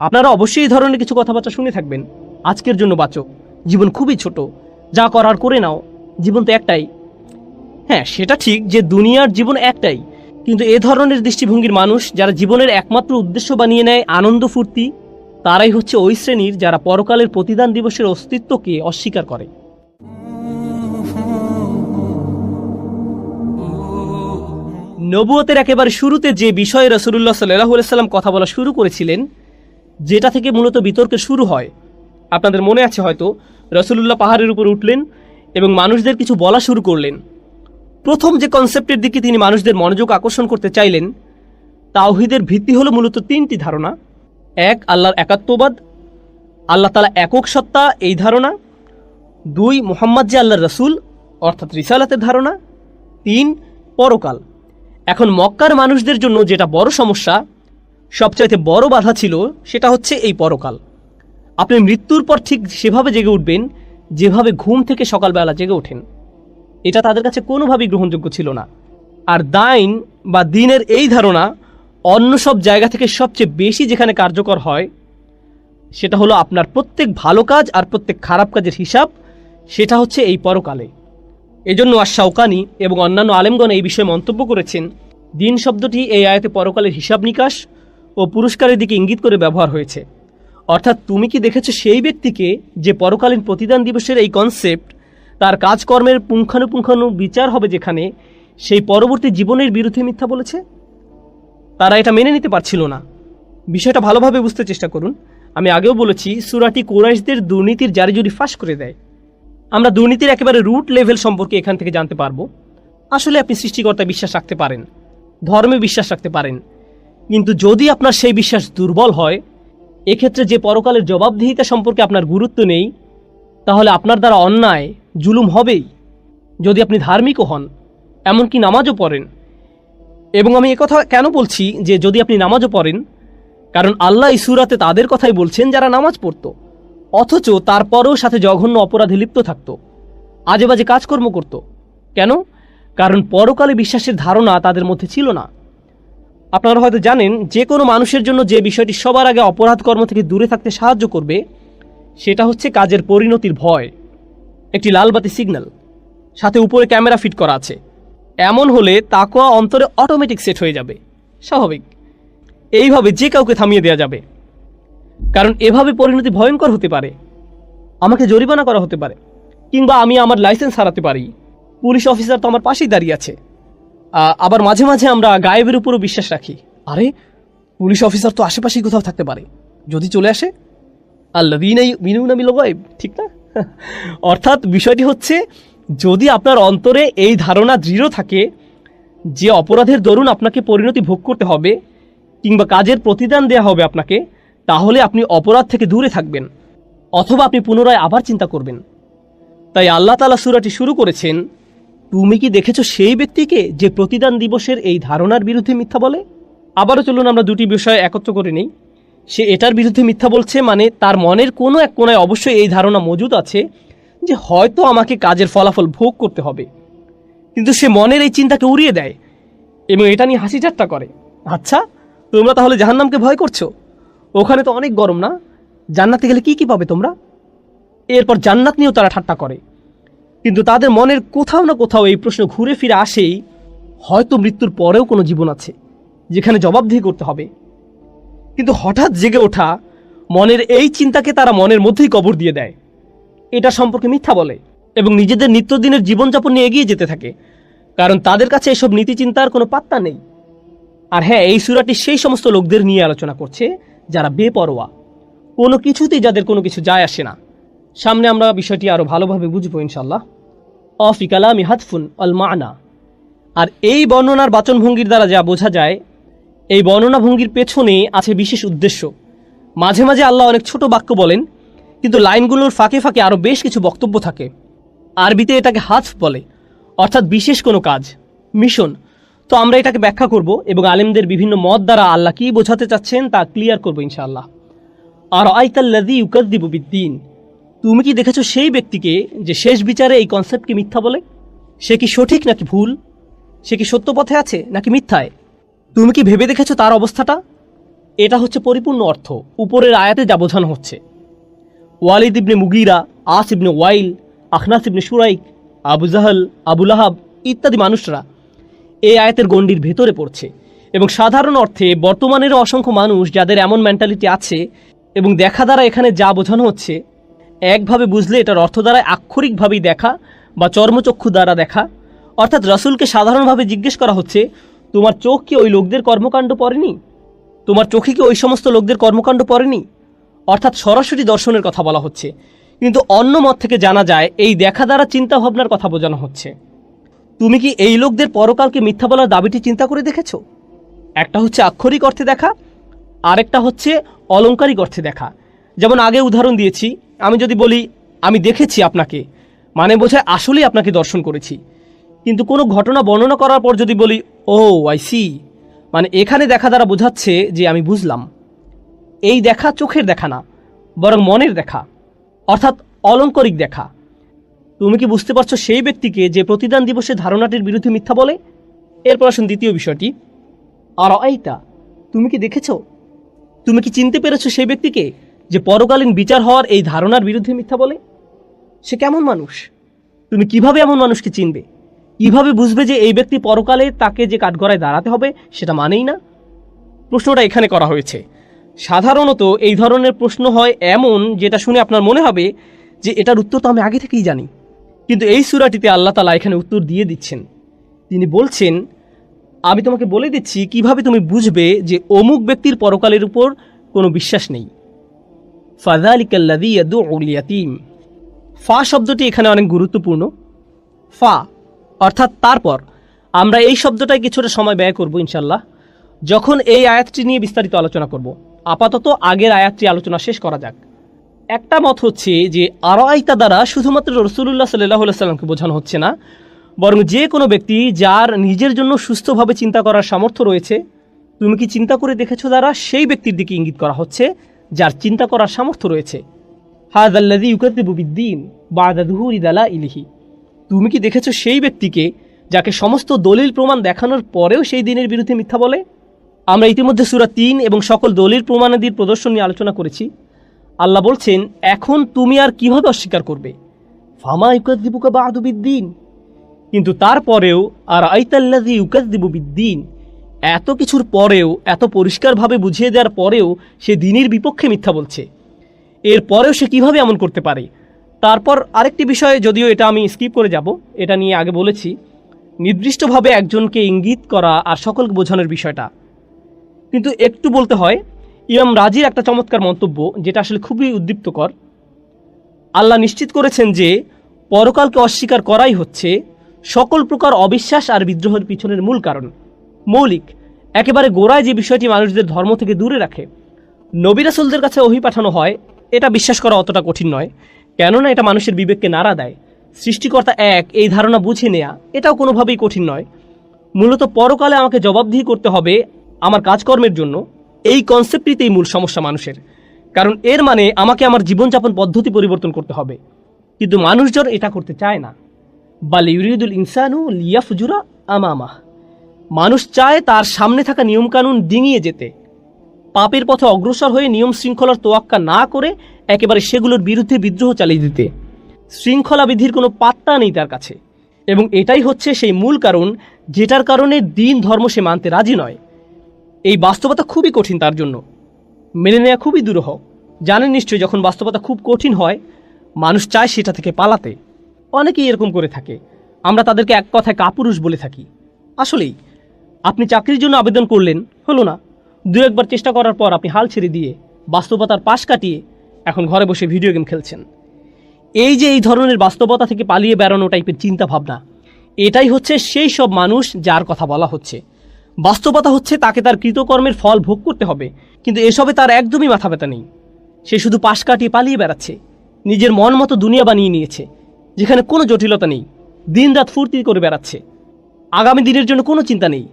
আপনারা অবশ্যই এই ধরনের কিছু কথাবার্তা শুনে থাকবেন। আজকের জন্য বাঁচো, জীবন খুবই ছোট, যা করার করে নাও, জীবন তো একটাই। হ্যাঁ, সেটা ঠিক যে দুনিয়ার জীবন একটাই, কিন্তু এ ধরনের দৃষ্টিভঙ্গির মানুষ যারা জীবনের একমাত্র উদ্দেশ্য বানিয়ে নেয় আনন্দ ফুর্তি, তারাই হচ্ছে ওই শ্রেণীর যারা পরকালের প্রতিদান দিবসের অস্তিত্বকে অস্বীকার করে। নবুয়তের একেবারে শুরুতে যে বিষয়ে রাসূলুল্লাহ সাল্লাল্লাহু আলাইহি সাল্লাম কথা বলা শুরু করেছিলেন, যেটা থেকে মূলত বিতর্কের শুরু হয়, আপনাদের মনে আছে হয়তো, রাসূলুল্লাহ পাহাড়ের উপর উঠলেন এবং মানুষদের কিছু বলা শুরু করলেন। প্রথম যে কনসেপ্টের দিকে তিনি মানুষদের মনোযোগ আকর্ষণ করতে চাইলেন, তাওহীদের ভিত্তি হলো মূলত তিনটি ধারণা। এক, আল্লাহর একাত্মবাদ, আল্লাহ তাআলা একক সত্তা এই ধারণা। দুই, মুহাম্মদ যে আল্লাহর রাসূল অর্থাৎ রিসালাতের ধারণা। তিন, পরকাল। এখন মক্কার মানুষদের জন্য যেটা বড় সমস্যা, সবচাইতে বড় বাধা ছিল, সেটা হচ্ছে এই পরকাল। আপনি মৃত্যুর পর ঠিক সেভাবে জেগে উঠবেন যেভাবে ঘুম থেকে সকালবেলা জেগে ওঠেন। এটা তাদের কাছে কোনোভাবেই গ্রহণযোগ্য ছিল না। আর দাইন বা দিনের এই ধারণা অন্য সব জায়গা থেকে সবচেয়ে বেশি যেখানে কার্যকর হয়, সেটা হলো আপনার প্রত্যেক ভালো কাজ আর প্রত্যেক খারাপ কাজের হিসাব, সেটা হচ্ছে এই পরকালে। এজন্য আশ-শাওকানি এবং অন্যান্য আলেমগণ এই বিষয়ে মন্তব্য করেছেন, দিন শব্দটি এই আয়াতে পরকালের হিসাব নিকাশ ও পুরস্কারের দিকে ইঙ্গিত করে ব্যবহার হয়েছে। অর্থাৎ তুমি কি দেখেছো সেই ব্যক্তিকে যে পরকালীন প্রতিদান দিবসের এই কনসেপ্ট, তার কাজকর্মের পুঙ্খানুপুঙ্খানু বিচার হবে যেখানে, সেই পরবর্তী জীবনের বিরুদ্ধে মিথ্যা বলেছে? তারা এটা মেনে নিতে পারছিল না। বিষয়টা ভালোভাবে বুঝতে চেষ্টা করুন। আমি আগেও বলেছি, সূরাটি কুরাইশদের দুর্নীতির জারিজুরি ফাঁস করে দেয়। আমরা দুর্নীতির একেবারে রুট লেভেল সম্পর্কে এখান থেকে জানতে পারবো। আসলে আপনি সৃষ্টিকর্তায় বিশ্বাস রাখতে পারেন, ধর্মে বিশ্বাস রাখতে পারেন, কিন্তু যদি আপনার সেই বিশ্বাস দুর্বল হয়, এক্ষেত্রে যে পরকালের জবাবদিহিতা সম্পর্কে আপনার গুরুত্ব নেই, তাহলে আপনার দ্বারা অন্যায় জুলুম হবেই। যদি আপনি ধার্মিকও হন, এমনকি নামাজও পড়েন। এবং আমি একথা কেন বলছি যে যদি আপনি নামাজও পড়েন, কারণ আল্লাহ এই সূরাতে তাদের কথাই বলছেন যারা নামাজ পড়ত, অথচ তারপরেও সাথে জঘন্য অপরাধে লিপ্ত থাকত, আজে বাজে কাজকর্ম করত। কেন? কারণ পরকালে বিশ্বাসের ধারণা তাদের মধ্যে ছিল না। আপনারা হয়তো জানেন, যে কোনো মানুষের জন্য যে বিষয়টি সবার আগে অপরাধ কর্ম থেকে দূরে থাকতে সাহায্য করবে, সেটা হচ্ছে কাজের পরিণতির ভয়। একটি লালবাতি সিগন্যাল, সাথে উপরে ক্যামেরা ফিট করা আছে, এমন হলে তাকওয়া অন্তরে অটোমেটিক সেট হয়ে যাবে, স্বাভাবিক। এইভাবে যে কাউকে থামিয়ে দেওয়া যাবে, কারণ এভাবে পরিণতি ভয়ঙ্কর হতে পারে। আমাকে জরিমানা করা হতে পারে, কিংবা আমি আমার লাইসেন্স হারাতে পারি। পুলিশ অফিসার তো আমার পাশেই দাঁড়িয়ে আছে। আবার মাঝে মাঝে আমরা গায়েবের উপরও বিশ্বাস রাখি। আরে, পুলিশ অফিসার তো আশেপাশেই কোথাও থাকতে পারে, যদি চলে আসে। আল্লাযীনা ইউমিনুনা বিল গায়ব, ঠিক না? অর্থাৎ বিষয়টি হচ্ছে, যদি আপনার অন্তরে এই ধারণা দৃঢ় থাকে যে অপরাধের দরুন আপনাকে পরিণতি ভোগ করতে হবে, কিংবা কাজের প্রতিদান দেয়া হবে আপনাকে, তাহলে আপনি অপরাধ থেকে দূরে থাকবেন, অথবা আপনি পুনরায় আবার চিন্তা করবেন। তাই আল্লাহ তাআলা সূরাটি শুরু করেছেন, তুমি কি দেখেছো সেই ব্যক্তিকে যে প্রতিদান দিবসের এই ধারণার বিরুদ্ধে মিথ্যা বলে? আবারও চলুন আমরা দুটি বিষয় একত্র করে নেই। সে এটার বিরুদ্ধে মিথ্যা বলছে, মানে তার মনের কোনো এক কোণায় অবশ্যই এই ধারণা মজুদ আছে যে হয়তো আমাকে কাজের ফলাফল ভোগ করতে হবে, কিন্তু সে মনের এই চিন্তাকে উড়িয়ে দেয় এবং এটা নিয়ে হাসি ঠাট্টা করে। আচ্ছা, তোমরা তাহলে জাহান্নামকে ভয় করছো? ওখানে তো অনেক গরম না? জান্নাতে গেলে কি কি পাবে তোমরা? এরপর জান্নাত নিয়েও তারা ঠাট্টা করে। কিন্তু তাদের মনের কোথাও না কোথাও এই প্রশ্ন ঘুরে ফিরে আসেই, হয়তো মৃত্যুর পরেও কোনো জীবন আছে যেখানে জবাবদিহি করতে হবে। কিন্তু হঠাৎ জেগে ওঠা মনের এই চিন্তাকে তারা মনের মধ্যেই কবর দিয়ে দেয়, এটা সম্পর্কে মিথ্যা বলে এবং নিজেদের নিত্যদিনের জীবনযাপন নিয়ে এগিয়ে যেতে থাকে, কারণ তাদের কাছে এসব নীতিচিন্তার কোনো পাত্তা নেই। আর হ্যাঁ, এই সূরাটি সেই সমস্ত লোকদের নিয়ে আলোচনা করছে যারা বেপরোয়া, কোনো কিছুতেই যাদের কোনো কিছু যায় আসে না। সামনে আমরা বিষয়টি আরও ভালোভাবে বুঝবো ইনশাল্লাহ। অফি কালামি হাতফুন আল মানা। আর এই বর্ণনার বাচনভঙ্গির দ্বারা যা বোঝা যায়, এই বর্ণনা ভঙ্গির পেছনে আছে বিশেষ উদ্দেশ্য। মাঝে মাঝে আল্লাহ অনেক ছোট বাক্য বলেন, কিন্তু লাইনগুলোর ফাঁকে ফাঁকে আরও বেশ কিছু বক্তব্য থাকে। আরবিতে এটাকে হাতফ বলে, অর্থাৎ বিশেষ কোনো কাজ, মিশন। তো আমরা এটাকে ব্যাখ্যা করব এবং আলেমদের বিভিন্ন মত দ্বারা আল্লাহ কী বোঝাতে চাচ্ছেন তা ক্লিয়ার করবো ইনশাআল্লাহ। আর আইতাল্লাযী ইউকাযযিবু বিদ্দীন, তুমি কি দেখেছো সেই ব্যক্তিকে যে শেষ বিচারে এই কনসেপ্টকে মিথ্যা বলে? সে কি সঠিক নাকি ভুল? সে কি সত্য পথে আছে নাকি মিথ্যায়? তুমি কি ভেবে দেখেছো তার অবস্থাটা? এটা হচ্ছে পরিপূর্ণ অর্থ উপরের আয়াতে যা বোঝানো হচ্ছে। ওয়ালিদ ইবনে মুগিরা, আস ইবনে ওয়াইল, আখনাস ইবনে শুরাইক, আবু জাহল, আবু লাহাব ইত্যাদি মানুষরা এই আয়াতের গণ্ডির ভেতরে পড়ছে। এবং সাধারণ অর্থে বর্তমানের অসংখ্য মানুষ যাদের এমন মেন্টালিটি আছে এবং দেখা দ্বারা এখানে যা বোঝানো হচ্ছে একভাবে বুঝলে এটার অর্থ দ্বারা আক্ষরিকভাবেই দেখা বা চর্মচক্ষু দ্বারা দেখা। অর্থাৎ রাসূলকে সাধারণভাবে জিজ্ঞেস করা হচ্ছে, তোমার চোখ কি ওই লোকদের কর্মকাণ্ড পড়েনি? তোমার চোখে কি ওই সমস্ত লোকদের কর্মকাণ্ড পড়েনি? অর্থাৎ সরাসরি দর্শনের কথা বলা হচ্ছে। কিন্তু অন্য মত থেকে জানা যায় এই দেখা দ্বারা চিন্তা ভাবনার কথা বোঝানো হচ্ছে। তুমি কি এই লোকদের পরকালকে মিথ্যা বলার দাবিটি চিন্তা করে দেখেছো? একটা হচ্ছে আক্ষরিক অর্থে দেখা, আরেকটা হচ্ছে অলংকারিক অর্থে দেখা। যেমন আগে উদাহরণ দিয়েছি, আমি যদি বলি আমি দেখেছি আপনাকে, মানে বোঝায় আসলেই আপনাকে দর্শন করেছি। কিন্তু কোনো ঘটনা বর্ণনা করার পর যদি বলি ও আই সি, মানে এখানে দেখা দ্বারা বোঝাচ্ছে যে আমি বুঝলাম। এই দেখা চোখের দেখা না, বরং মনের দেখা, অর্থাৎ অলংকারিক দেখা। তুমি কি বুঝতে পারছো সেই ব্যক্তিকে যে প্রতিদান দিবসে ধারণাটির বিরুদ্ধে মিথ্যা বলে? এরপর আসুন দ্বিতীয় বিষয়টি, আর আইতা, তুমি কি দেখেছো, তুমি কি চিনতে পেরেছো সেই ব্যক্তিকে যে পরকালীন বিচার হওয়ার এই ধারণার বিরুদ্ধে মিথ্যা বলে? সে কেমন মানুষ? তুমি কিভাবে এমন মানুষকে চিনবে? কিভাবে বুঝবে যে এই ব্যক্তি পরকালে তাকে যে কাঠগড়ায় দাঁড়াতে হবে সেটা মানেই না? প্রশ্নটা এখানে করা হয়েছে। সাধারণত এই ধরনের প্রশ্ন হয় এমন যেটা শুনে আপনার মনে হবে যে এটার উত্তর তো আমি আগে থেকেই জানি। কিন্তু এই সূরাটিতে আল্লাহ তাআলা এখানে উত্তর দিয়ে দিচ্ছেন। তিনি বলছেন, আমি তোমাকে বলে দিচ্ছি কিভাবে তুমি বুঝবে যে অমুক ব্যক্তির পরকালের উপর কোনো বিশ্বাস নেই। ফাযালিকাল্লাযী ইয়াদউল ইয়াতীম। ফা শব্দটি এখানে অনেক গুরুত্বপূর্ণ। ফা অর্থাৎ তারপর। আমরা এই শব্দটায় কিছুটা সময় ব্যয় করব ইনশাল্লাহ, যখন এই আয়াতটি নিয়ে বিস্তারিত আলোচনা করব। আপাতত আগের আয়াতটি আলোচনা শেষ করা যাক। একটা মত হচ্ছে যে আরাইতা দ্বারা শুধুমাত্র রাসূলুল্লাহ সাল্লাল্লাহু আলাইহি ওয়াসাল্লামকে বোঝানো হচ্ছে না, বরং যে কোনো ব্যক্তি যার নিজের জন্য সুস্থভাবে চিন্তা করার সামর্থ্য রয়েছে, তুমি কি চিন্তা করে দেখেছো দ্বারা সেই ব্যক্তির দিকে ইঙ্গিত করা হচ্ছে যার চিন্তা করার সামর্থ্য রয়েছে। হাযাল্লাযী ইউকাযযিবু বিদ্দীন বা'দা যুহুরি দালাইলিহি। তুমি কি দেখেছো সেই ব্যক্তিকে যাকে সমস্ত দলিল প্রমাণ দেখানোর পরেও সেই দিনের বিরুদ্ধে মিথ্যা বলে? আমরা ইতিমধ্যে সূরা ৩ এবং সকল দলিল প্রমাণাদির প্রদর্শন নিয়ে আলোচনা করেছি। আল্লাহ বলছেন, এখন তুমি আর কিভাবে অস্বীকার করবে? ফামা ইউকাযযিবুকা বা'দু বিদ্দীন। কিন্তু তারপরেও আর আইতাল্লাযী ইউকাযযিবু বিদ্দীন, এত কিছুর পরেও, এত পরিষ্কারভাবে বুঝিয়ে দেওয়ার পরেও সে দিনের বিপক্ষে মিথ্যা বলছে। এর পরেও সে কিভাবে এমন করতে পারে? তারপর আরেকটি বিষয়, যদিও এটা আমি স্কিপ করে যাব, এটা নিয়ে আগে বলেছি, নির্দিষ্টভাবে একজনকে ইঙ্গিত করা আর সকলকে বোঝানোর বিষয়টা। কিন্তু একটু বলতে হয়, ইমাম রাজির একটা চমৎকার মন্তব্য যেটা আসলে খুবই উদ্দীপ্তকর। আল্লাহ নিশ্চিত করেছেন যে পরকালকে অস্বীকার করাই হচ্ছে সকল প্রকার অবিশ্বাস আর বিদ্রোহের পিছনের মূল কারণ, মৌলিক, একেবারে গোড়ায় যে বিষয়টি মানুষদের ধর্ম থেকে দূরে রাখে। নবী রাসূলদের কাছে ওহী পাঠানো হয়, এটা বিশ্বাস করা অতটা কঠিন নয়, কেননা এটা মানুষের বিবেককে নাড়া দেয়। সৃষ্টিকর্তা এক, এই ধারণা বুঝে নেয়া এটাও কোনোভাবেই কঠিন নয়। মূলত পরকালে আমাকে জবাবদিহি করতে হবে আমার কাজকর্মের জন্য, এই কনসেপ্টটিতেই মূল সমস্যা মানুষের। কারণ এর মানে আমাকে আমার জীবনযাপন পদ্ধতি পরিবর্তন করতে হবে, কিন্তু মানুষজন এটা করতে চায় না। বাল ইউরিদুল ইনসানু লিয়াফজুরা আমামাহ। মানুষ চায় তার সামনে থাকা নিয়মকানুন ডিঙিয়ে যেতে, পাপের পথে অগ্রসর হয়ে নিয়ম শৃঙ্খলার তোয়াক্কা না করে একেবারে সেগুলোর বিরুদ্ধে বিদ্রোহ চালিয়ে দিতে। শৃঙ্খলা বিধির কোনো পাত্তা নেই তার কাছে, এবং এটাই হচ্ছে সেই মূল কারণ যেটার কারণে দিন ধর্ম সে মানতে রাজি নয়। এই বাস্তবতা খুবই কঠিন তার জন্য, মেনে নেওয়া খুবই দুরূহ। জানেন নিশ্চয়ই, যখন বাস্তবতা খুব কঠিন হয় মানুষ চায় সেটা থেকে পালাতে। অনেকেই এরকম করে থাকে, আমরা তাদেরকে এক কথায় কাপুরুষ বলে থাকি। আসলেই আপনি চাকরির জন্য আবেদন করলেন, হলো না, দু একবার চেষ্টা করার পর আপনি হাল ছেড়ে দিয়ে বাস্তবতার পাশ কাটিয়ে এখন ঘরে বসে ভিডিও গেম খেলছেন। এই যে এই ধরনের বাস্তবতা থেকে পালিয়ে বেড়ানো টাইপের চিন্তা ভাবনা, এটাই হচ্ছে সেই সব মানুষ যার কথা বলা হচ্ছে। বাস্তবতা হচ্ছে তাকে তার কৃতকর্মের ফল ভোগ করতে হবে, কিন্তু এসবে তার একদমই মাথা ব্যথা নেই। সে শুধু পাশ কাটিয়ে পালিয়ে বেড়াচ্ছে, নিজের মন মতো দুনিয়া বানিয়ে নিয়েছে যেখানে কোনো জটিলতা নেই, দিন রাত ফুর্তি করে বেড়াচ্ছে, আগামী দিনের জন্য কোনো চিন্তা নেই।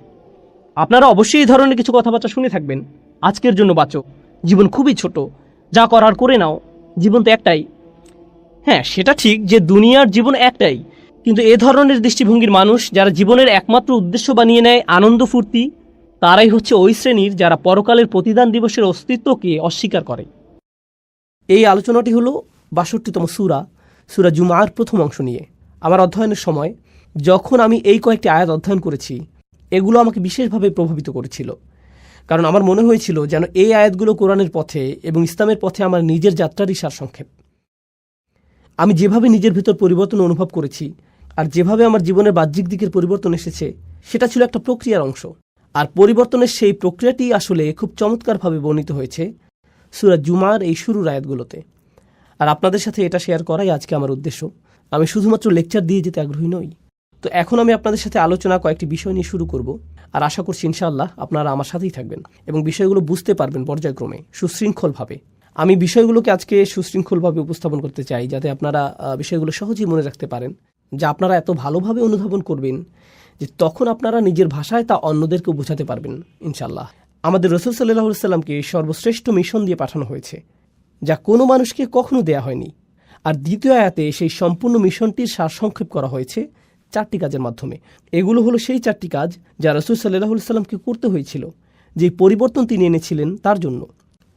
আপনারা অবশ্যই এই ধরনের কিছু কথাবার্তা শুনে থাকবেন। আজকের জন্য বাঁচো, জীবন খুবই ছোট, যা করার করে নাও, জীবন তো একটাই। হ্যাঁ, সেটা ঠিক যে দুনিয়ার জীবন একটাই, কিন্তু এ ধরনের দৃষ্টিভঙ্গির মানুষ যারা জীবনের একমাত্র উদ্দেশ্য বানিয়ে নেয় আনন্দ ফুর্তি, তারাই হচ্ছে ওই শ্রেণীর যারা পরকালের প্রতিদান দিবসের অস্তিত্বকে অস্বীকার করে। এই আলোচনাটি হলো ৬২তম সূরা জুমার প্রথম অংশ নিয়ে। আমার অধ্যয়নের সময় যখন আমি এই কয়েকটি আয়াত অধ্যয়ন করেছি, এগুলো আমাকে বিশেষভাবে প্রভাবিত করেছিল। কারণ আমার মনে হয়েছিল যেন এই আয়াতগুলো কোরআনের পথে এবং ইসলামের পথে আমার নিজের যাত্রারই সারসংক্ষেপ। আমি যেভাবে নিজের ভিতর পরিবর্তন অনুভব করেছি আর যেভাবে আমার জীবনের বাহ্যিক দিকের পরিবর্তন এসেছে, সেটা ছিল একটা প্রক্রিয়ার অংশ। আর পরিবর্তনের সেই প্রক্রিয়াটি আসলে খুব চমৎকারভাবে বর্ণিত হয়েছে সূরা জুমার এই শুরুর আয়াতগুলোতে। আর আপনাদের সাথে এটা শেয়ার করাই আজকে আমার উদ্দেশ্য। আমি শুধুমাত্র লেকচার দিয়ে যেতে আগ্রহী নই। তো এখন আমি আপনাদের সাথে আলোচনা কয়েকটি বিষয় নিয়ে শুরু করব। আর আশা করছি ইনশাআল্লাহ আপনারা আমার সাথেই থাকবেন এবং বিষয়গুলো বুঝতে পারবেন পর্যায়ক্রমে সুশৃঙ্খলভাবে। আমি বিষয়গুলোকে আজকে সুশৃঙ্খলভাবে উপস্থাপন করতে চাই, যাতে আপনারা বিষয়গুলো সহজেই মনে রাখতে পারেন, যা আপনারা এত ভালোভাবে অনুধাবন করবেন যে তখন আপনারা নিজের ভাষায় তা অন্যদেরকে বোঝাতে পারবেন ইনশাআল্লাহ। আমাদের রাসূল সাল্লাল্লাহু আলাইহি সাল্লামকে সর্বশ্রেষ্ঠ মিশন দিয়ে পাঠানো হয়েছে, যা কোনো মানুষকে কখনো দেয়া হয়নি। আর দ্বিতীয় আয়াতে সেই সম্পূর্ণ মিশনটির সারসংক্ষেপ করা হয়েছে 4টি কাজের মাধ্যমে। এগুলো হলো সেই 4টি কাজ যা রাসূল সাল্লাল্লাহু আলাইহি সাল্লামকে করতে হয়েছিল, যে পরিবর্তন তিনি এনেছিলেন তার জন্য।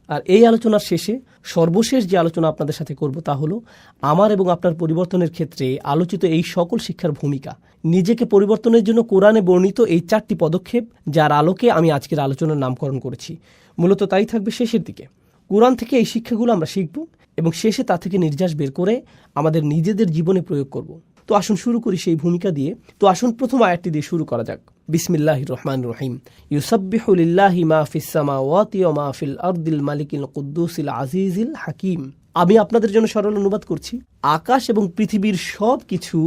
আর এই আলোচনার শেষে সর্বশেষ যে আলোচনা আপনাদের সাথে করব তা হলো আমার এবং আপনার পরিবর্তনের ক্ষেত্রে আলোচিত এই সকল শিক্ষার ভূমিকা। নিজেকে পরিবর্তনের জন্য কোরআনে বর্ণিত এই 4টি পদক্ষেপ, যার আলোকে আমি আজকের আলোচনার নামকরণ করেছি। মূলত তাই থাকবে শেষের দিকে। কোরআন থেকে এই শিক্ষাগুলো আমরা শিখব এবং শেষে তা থেকে নির্যাস বের করে আমাদের নিজেদের জীবনে প্রয়োগ করব। তো আসুন শুরু করি সেই ভূমিকা দিয়ে। তো আসুন প্রথম আয়াতটি দিয়ে শুরু করা যাক। বিসমিল্লাহির রহমানির রহিম। ইউসাব্বিহু লিল্লাহি মা ফিস সামাওয়াতি ওয়া মা ফিল আরদিল মালিকিল কুদ্দুসিল আজিজিল হাকিম। আমি আপনাদের জন্য সরল অনুবাদ করছি। আকাশ এবং পৃথিবীর সব কিছু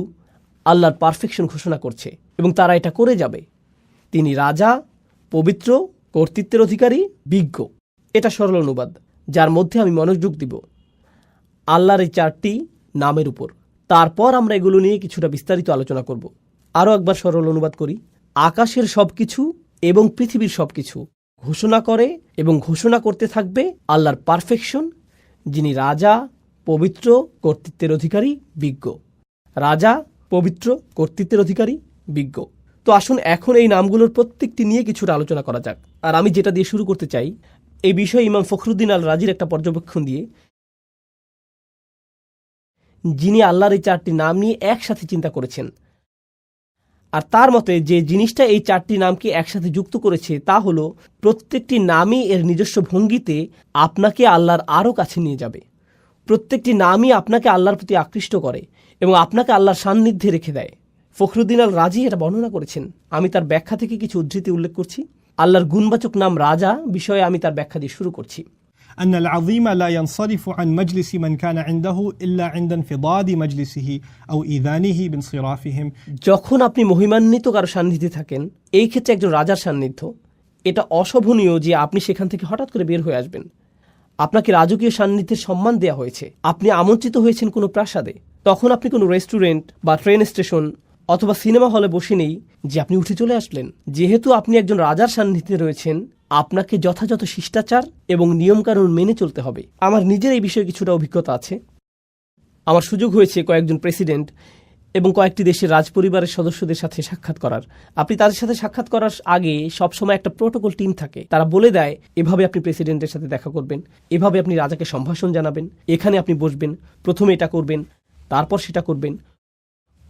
আল্লাহর পারফেকশন ঘোষণা করছে এবং তারা এটা করে যাবে। তিনি রাজা, পবিত্র, কর্তৃত্বের অধিকারী, বিজ্ঞ। এটা সরল অনুবাদ, যার মধ্যে আমি মনোযোগ দিব আল্লাহর এই 4টি নামের উপর। তারপর আমরা এগুলো নিয়ে কিছুটা বিস্তারিত আলোচনা করব। আরও একবার সরল অনুবাদ করি। আকাশের সবকিছু এবং পৃথিবীর সবকিছু ঘোষণা করে এবং ঘোষণা করতে থাকবে আল্লাহর পারফেকশন, যিনি রাজা, পবিত্র, কর্তৃত্বের অধিকারী, বিজ্ঞ। রাজা, পবিত্র, কর্তৃত্বের অধিকারী, বিজ্ঞ। তো আসুন এখন এই নামগুলোর প্রত্যেকটি নিয়ে কিছুটা আলোচনা করা যাক। আর আমি যেটা দিয়ে শুরু করতে চাই, এই বিষয়ে ইমাম ফখরুদ্দিন আল রাজির একটা পর্যবেক্ষণ দিয়ে, যিনি আল্লাহর এই 4টি নাম নিয়ে একসাথে চিন্তা করেছেন। আর তার মতে যে জিনিসটা এই 4টি নামকে একসাথে যুক্ত করেছে তা হলো প্রত্যেকটি নামই এর নিজস্ব ভঙ্গিতে আপনাকে আল্লাহর আরও কাছে নিয়ে যাবে। প্রত্যেকটি নামই আপনাকে আল্লাহর প্রতি আকৃষ্ট করে এবং আপনাকে আল্লাহর সান্নিধ্যে রেখে দেয়। ফখরুদ্দিন আল রাজি এটা বর্ণনা করেছেন। আমি তার ব্যাখ্যা থেকে কিছু উদ্ধৃতি উল্লেখ করছি। আল্লাহর গুণবাচক নাম রাজা বিষয়ে আমি তার ব্যাখ্যা দিয়ে শুরু করছি। أن العظيم لا ينصرف عن مجلس من كان عنده إلا عند انفضاد مجلسه أو إذانه بانصرافهم। যখন আপনি মহিমান্বিত কারো সান্নিধ্যে থাকেন, এই ক্ষেত্রে একজন রাজার সান্নিধ্য, এটা অশোভনীয় যে আপনি সেখান থেকে হঠাৎ করে বের হয়ে আসবেন। আপনাকে রাজকীয় সান্নিধ্যের সম্মান দেওয়া হয়েছে। আপনি আমন্ত্রিত হয়েছেন কোনো প্রাসাদে। তখন আপনি কোনো রেস্টুরেন্ট বা ট্রেন স্টেশন অথবা সিনেমা হলে বসে নেই যে আপনি উঠে চলে আসলেন। যেহেতু আপনি একজন রাজার সান্নিধ্যে রয়েছেন, আপনাকে যথাযথ শিষ্টাচার এবং নিয়মকানুন মেনে চলতে হবে। আমার নিজের এই বিষয়ে কিছুটা অভিজ্ঞতা আছে। আমার সুযোগ হয়েছে কয়েকজন প্রেসিডেন্ট এবং কয়েকটি দেশের রাজপরিবারের সদস্যদের সাথে সাক্ষাৎ করার। আপনি তাদের সাথে সাক্ষাৎ করার আগে সবসময় একটা প্রোটোকল টিম থাকে। তারা বলে দেয়, এভাবে আপনি প্রেসিডেন্টের সাথে দেখা করবেন, এভাবে আপনি রাজাকে সম্ভাষণ জানাবেন, এখানে আপনি বসবেন, প্রথমে এটা করবেন, তারপর সেটা করবেন।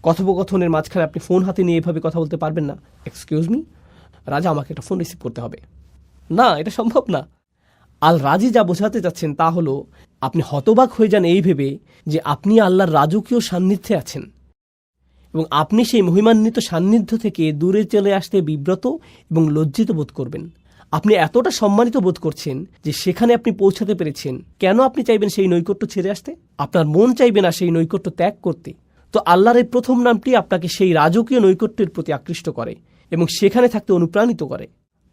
কথোপকথনের মাঝখানে আপনি ফোন হাতে নিয়ে এভাবে কথা বলতে পারবেন না। এক্সকিউজ মি, রাজা, আমাকে একটা ফোন রিসিভ করতে হবে। না, এটা সম্ভব না। আল রাজি যা বোঝাতে চাচ্ছেন তা হলো আপনি হতবাক হয়ে যান এই ভেবে যে আপনি আল্লাহর রাজকীয় সান্নিধ্যে আছেন এবং আপনি সেই মহিমান্বিত সান্নিধ্য থেকে দূরে চলে আসতে বিব্রত এবং লজ্জিত বোধ করবেন। আপনি এতটা সম্মানিত বোধ করছেন যে সেখানে আপনি পৌঁছাতে পেরেছেন। কেন আপনি চাইবেন সেই নৈকট্য ছেড়ে আসতে? আপনার মন চাইবে না সেই নৈকট্য ত্যাগ করতে। তো আল্লাহর এই প্রথম নামটি আপনাকে সেই রাজকীয় নৈকট্যের প্রতি আকৃষ্ট করে এবং সেখানে থাকতে অনুপ্রাণিত করে।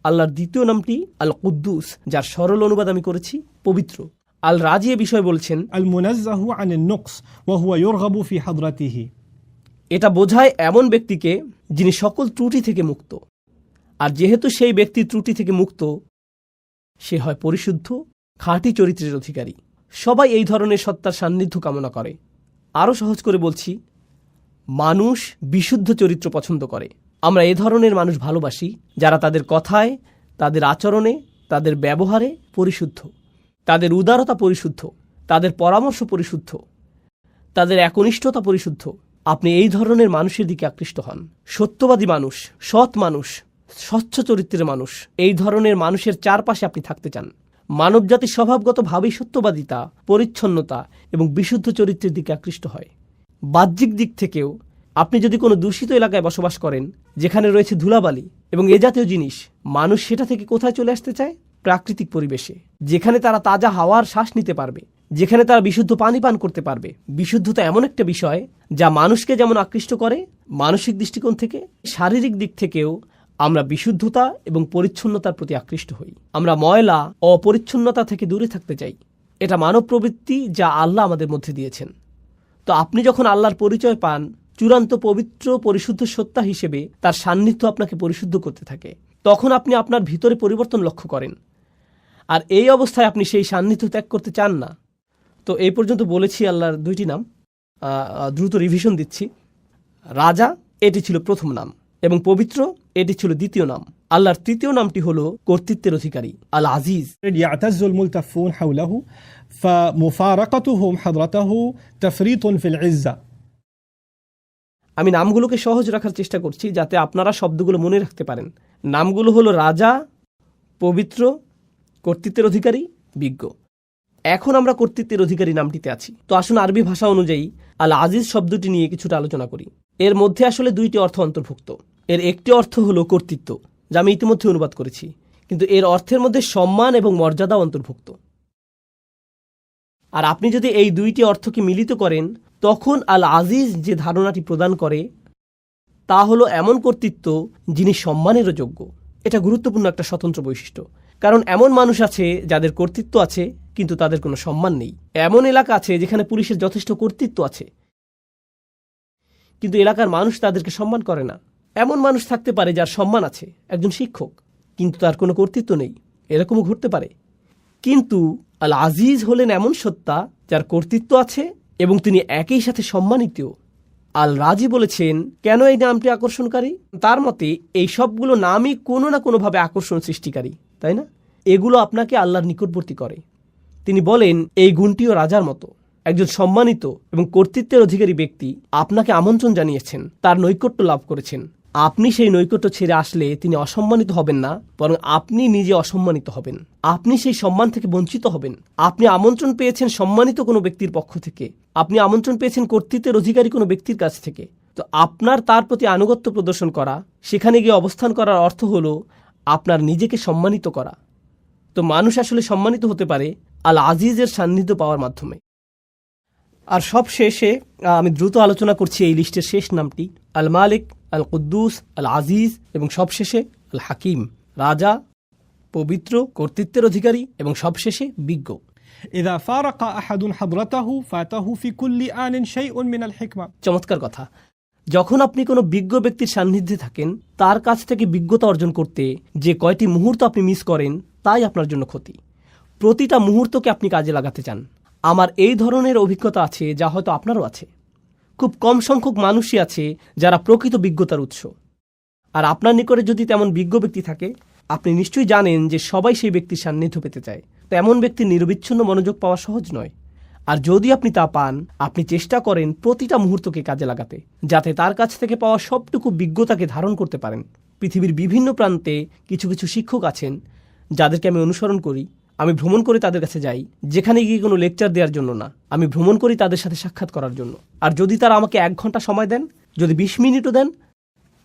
আল্লাহর দ্বিতীয় নামটি আল কুদ্দুস, যার সরল অনুবাদ আমি করেছি পবিত্র। আল রাজি এ বিষয় বলছেন, আল মুনাজ্জাহু আনিন নুকস ওয়া হুয়া ইউরগাবু ফি হাদরাতিহি। এটা বোঝায় এমন ব্যক্তিকে যিনি সকল ত্রুটি থেকে মুক্ত। আর যেহেতু সেই ব্যক্তি ত্রুটি থেকে মুক্ত, সে হয় পরিশুদ্ধ, খাঁটি চরিত্রের অধিকারী। সবাই এই ধরনের সত্তার সান্নিধ্য কামনা করে। আরও সহজ করে বলছি, মানুষ বিশুদ্ধ চরিত্র পছন্দ করে। আমরা এ ধরনের মানুষ ভালোবাসি, যারা তাদের কথায়, তাদের আচরণে, তাদের ব্যবহারে পরিশুদ্ধ, তাদের উদারতা পরিশুদ্ধ, তাদের পরামর্শ পরিশুদ্ধ, তাদের একনিষ্ঠতা পরিশুদ্ধ। আপনি এই ধরনের মানুষের দিকে আকৃষ্ট হন। সত্যবাদী মানুষ, সৎ মানুষ, স্বচ্ছ চরিত্রের মানুষ, এই ধরনের মানুষের চারপাশে আপনি থাকতে চান। মানবজাতির স্বভাবগতভাবেই সত্যবাদিতা, পরিচ্ছন্নতা এবং বিশুদ্ধ চরিত্রের দিকে আকৃষ্ট হয়। বাহ্যিক দিক থেকেও আপনি যদি কোনো দূষিত এলাকায় বসবাস করেন, যেখানে রয়েছে ধুলাবালি এবং এ জাতীয় জিনিস, মানুষ সেটা থেকে কোথায় চলে আসতে চায়? প্রাকৃতিক পরিবেশে, যেখানে তারা তাজা হাওয়ার শ্বাস নিতে পারবে, যেখানে তারা বিশুদ্ধ পানি পান করতে পারবে। বিশুদ্ধতা এমন একটা বিষয় যা মানুষকে যেমন আকৃষ্ট করে মানসিক দৃষ্টিকোণ থেকে, শারীরিক দিক থেকেও আমরা বিশুদ্ধতা এবং পরিচ্ছন্নতার প্রতি আকৃষ্ট হই। আমরা ময়লা, অপরিচ্ছন্নতা থেকে দূরে থাকতে চাই। এটা মানব প্রবৃত্তি যা আল্লাহ আমাদের মধ্যে দিয়েছেন। তো আপনি যখন আল্লাহর পরিচয় পান, চূড়ান্ত পবিত্র পরিশুদ্ধ সত্তা হিসেবে তার সান্নিধ্য আপনাকে পরিশুদ্ধ করতে থাকে, তখন আপনি আপনার ভিতরে পরিবর্তন লক্ষ্য করেন। আর এই অবস্থায় আপনি সেই সান্নিধ্য ত্যাগ করতে চান না। তো এই পর্যন্ত বলেছি আল্লাহর দুইটি নাম, দ্রুত রিভিশন দিচ্ছি। রাজা, এটি ছিল প্রথম নাম, এবং পবিত্র, এটি ছিল দ্বিতীয় নাম। আল্লাহর তৃতীয় নামটি হলো কর্তৃত্বের অধিকারী, আল আজিজ। يعتز الملتفون حوله فمفارقتهم حضرته تفريط في العزة. আমি নামগুলোকে সহজ রাখার চেষ্টা করছি যাতে আপনারা শব্দগুলো মনে রাখতে পারেন। নামগুলো হলো রাজা, পবিত্র, কর্তৃত্বের অধিকারী, বিজ্ঞ। এখন আমরা কর্তৃত্বের অধিকারী নামটিতে আছি। তো আসুন আরবি ভাষা অনুযায়ী আল আজিজ শব্দটি নিয়ে কিছুটা আলোচনা করি। এর মধ্যে আসলে দুইটি অর্থ অন্তর্ভুক্ত। এর একটি অর্থ হলো কর্তৃত্ব, যা আমি ইতিমধ্যে অনুবাদ করেছি, কিন্তু এর অর্থের মধ্যে সম্মান এবং মর্যাদা অন্তর্ভুক্ত। আর আপনি যদি এই দুইটি অর্থকে মিলিত করেন, তখন আল আজিজ যে ধারণাটি প্রদান করে তা হলো এমন কর্তৃত্ব যিনি সম্মানেরও যোগ্য। এটা গুরুত্বপূর্ণ একটা স্বতন্ত্র বৈশিষ্ট্য, কারণ এমন মানুষ আছে যাদের কর্তৃত্ব আছে কিন্তু তাদের কোনো সম্মান নেই। এমন এলাকা আছে যেখানে পুলিশের যথেষ্ট কর্তৃত্ব আছে কিন্তু এলাকার মানুষ তাদেরকে সম্মান করে না। এমন মানুষ থাকতে পারে যার সম্মান আছে, একজন শিক্ষক, কিন্তু তার কোনো কর্তৃত্ব নেই। এরকমও ঘটতে পারে। কিন্তু আল আজিজ হলেন এমন সত্তা যার কর্তৃত্ব আছে এবং তিনি একই সাথে সম্মানিত। আল রাজি বলেছেন কেন এই নামটি আকর্ষণকারী। তার মতে এই সবগুলো নামই কোনো না কোনোভাবে আকর্ষণ সৃষ্টিকারী, তাই না? এগুলো আপনাকে আল্লাহর নিকটবর্তী করে। তিনি বলেন এই গুণটিও রাজার মতো। একজন সম্মানিত এবং কর্তৃত্বের অধিকারী ব্যক্তি আপনাকে আমন্ত্রণ জানিয়েছেন, তার নৈকট্য লাভ করেছেন। আপনি সেই নৈকট্য ছেড়ে আসলে তিনি অসম্মানিত হবেন না, বরং আপনি নিজে অসম্মানিত হবেন। আপনি সেই সম্মান থেকে বঞ্চিত হবেন। আপনি আমন্ত্রণ পেয়েছেন সম্মানিত কোনো ব্যক্তির পক্ষ থেকে, আপনি আমন্ত্রণ পেয়েছেন কর্তৃত্বের অধিকারী কোনো ব্যক্তির কাছ থেকে। তো আপনার তার প্রতি আনুগত্য প্রদর্শন করা, সেখানে গিয়ে অবস্থান করার অর্থ হলো আপনার নিজেকে সম্মানিত করা। তো মানুষ আসলে সম্মানিত হতে পারে আল আজিজের সান্নিধ্য পাওয়ার মাধ্যমে। আর সব শেষে আমি দ্রুত আলোচনা করছি এই লিস্টের শেষ নামটি, আল মালিক, আল কুদ্দুস, আল আজিজ এবং সবশেষে আল হাকিম। রাজা, পবিত্র, কর্তৃত্বের অধিকারী এবং সবশেষে বিজ্ঞ। إذا فارق أحد حضرته فاته في كل آن شيء من الحكمة. চমৎকার কথা। যখন আপনি কোনো বিজ্ঞ ব্যক্তির সান্নিধ্যে থাকেন, তার কাছ থেকে বিজ্ঞতা অর্জন করতে যে কয়টি মুহূর্ত আপনি মিস করেন তাই আপনার জন্য ক্ষতি। প্রতিটা মুহূর্তকে আপনি কাজে লাগাতে চান। আমার এই ধরনের অভিজ্ঞতা আছে, যা হয়তো আপনারও আছে। খুব কম সংখ্যক মানুষই আছে যারা প্রকৃত বিজ্ঞতার উৎস। আর আপনার নিকটে যদি তেমন বিজ্ঞ ব্যক্তি থাকে, আপনি নিশ্চয়ই জানেন যে সবাই সেই ব্যক্তির সান্নিধ্য পেতে চায়। তো এমন ব্যক্তির নিরবিচ্ছিন্ন মনোযোগ পাওয়া সহজ নয়। আর যদি আপনি তা পান, আপনি চেষ্টা করেন প্রতিটা মুহূর্তকে কাজে লাগাতে, যাতে তার কাছ থেকে পাওয়া সবটুকু বিজ্ঞতাকে ধারণ করতে পারেন। পৃথিবীর বিভিন্ন প্রান্তে কিছু কিছু শিক্ষক আছেন যাদেরকে আমি অনুসরণ করি। আমি ভ্রমণ করে তাদের কাছে যাই, যেখানে গিয়ে কোনো লেকচার দেওয়ার জন্য না, আমি ভ্রমণ করি তাদের সাথে সাক্ষাৎ করার জন্য। আর যদি তারা আমাকে 1 ঘন্টা সময় দেন, যদি 20 মিনিটও দেন,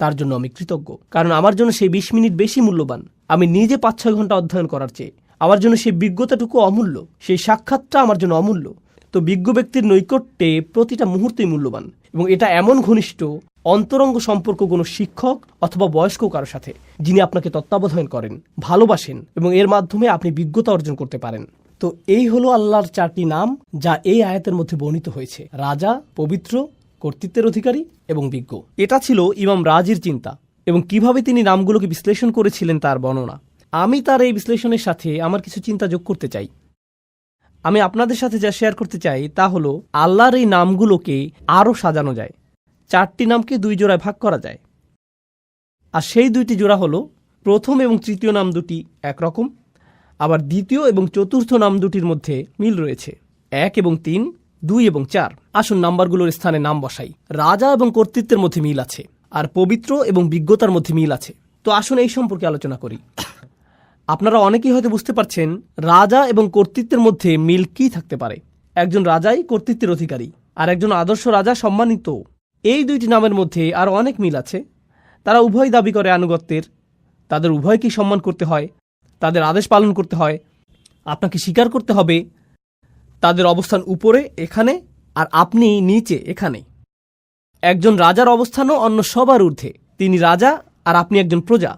তার জন্য আমি কৃতজ্ঞ। কারণ আমার জন্য সেই 20 মিনিট বেশি মূল্যবান আমি নিজে 5-6 ঘন্টা অধ্যয়ন করার চেয়ে। আমার জন্য সেই বিজ্ঞতাটুকু অমূল্য, সেই সাক্ষাৎটা আমার জন্য অমূল্য। তো বিজ্ঞ ব্যক্তির নৈকট্যে প্রতিটা মুহূর্তই মূল্যবান, এবং এটা এমন ঘনিষ্ঠ অন্তরঙ্গ সম্পর্ক কোনো শিক্ষক অথবা বয়স্ক কারোর সাথে, যিনি আপনাকে তত্ত্বাবধান করেন, ভালোবাসেন, এবং এর মাধ্যমে আপনি বিজ্ঞতা অর্জন করতে পারেন। তো এই হলো আল্লাহর 4টি নাম যা এই আয়াতের মধ্যে বর্ণিত হয়েছে: রাজা, পবিত্র, কর্তৃত্বের অধিকারী এবং বিজ্ঞ। এটা ছিল ইমাম রাজির চিন্তা, এবং কিভাবে তিনি নামগুলোকে বিশ্লেষণ করেছিলেন তার বর্ণনা। আমি তার এই বিশ্লেষণের সাথে আমার কিছু চিন্তা যোগ করতে চাই। আমি আপনাদের সাথে যা শেয়ার করতে চাই তা হলো আল্লাহর এই নামগুলোকে আরও সাজানো যায়। 4টি নামকে 2 জোড়ায় ভাগ করা যায়। আর সেই 2টি জোড়া হলো প্রথম এবং তৃতীয় নাম দুটি একরকম, আবার দ্বিতীয় এবং চতুর্থ নাম দুটির মধ্যে মিল রয়েছে। 1 এবং 3, 2 এবং 4। আসুন নাম্বারগুলোর স্থানে নাম বসাই। রাজা এবং কর্তৃত্বের মধ্যে মিল আছে, আর পবিত্র এবং বিজ্ঞতার মধ্যে মিল আছে। তো আসুন এই সম্পর্কে আলোচনা করি। আপনারা অনেকেই হয়তো বুঝতে পারছেন রাজা এবং কর্তৃত্বের মধ্যে মিল কি থাকতে পারে। একজন রাজাই কর্তৃত্বের অধিকারী, আর একজন আদর্শ রাজা সম্মানিত। এই দুইটি নামের মধ্যে আরও অনেক মিল আছে। তারা উভয় দাবি করে আনুগত্যের, তাদের উভয়কেই সম্মান করতে হয়, তাদের আদেশ পালন করতে হয়। আপনাকে স্বীকার করতে হবে তাদের অবস্থান উপরে এখানে, আর আপনি নিচে এখানে। একজন রাজার অবস্থানও অন্য সবার ঊর্ধ্বে। তিনি রাজা আর আপনি একজন প্রজা।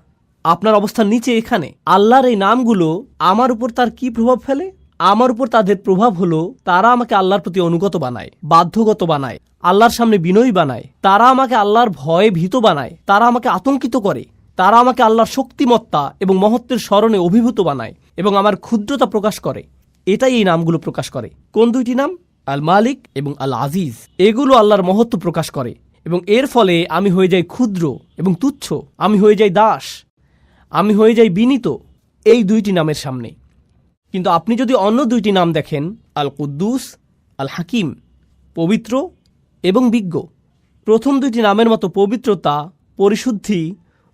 আপনার অবস্থান নিচে এখানে। আল্লাহর এই নামগুলো আমার উপর তার কি প্রভাব ফেলে? আমার উপর তাদের প্রভাব হলো তারা আমাকে আল্লাহর প্রতি অনুগত বানায়, বাধ্যগত বানায়, আল্লাহর সামনে বিনয়ী বানায়। তারা আমাকে আল্লাহর ভয়ে ভীত বানায়, তারা আমাকে আতঙ্কিত করে, তারা আমাকে আল্লাহর শক্তিমত্তা এবং মহত্বের স্মরণে অভিভূত বানায় এবং আমার ক্ষুদ্রতা প্রকাশ করে। এটাই এই নামগুলো প্রকাশ করে। কোন দুইটি নাম? আল মালিক এবং আল আজিজ। এগুলো আল্লাহর মহত্ব প্রকাশ করে এবং এর ফলে আমি হয়ে যাই ক্ষুদ্র এবং তুচ্ছ, আমি হয়ে যাই দাস, আমি হয়ে যাই বিনীত এই দুইটি নামের সামনে। কিন্তু আপনি যদি অন্য দুইটি নাম দেখেন, আল কুদ্দুস, আল হাকিম, পবিত্র এবং বিজ্ঞ। প্রথম দুইটি নামের মতো পবিত্রতা, পরিশুদ্ধি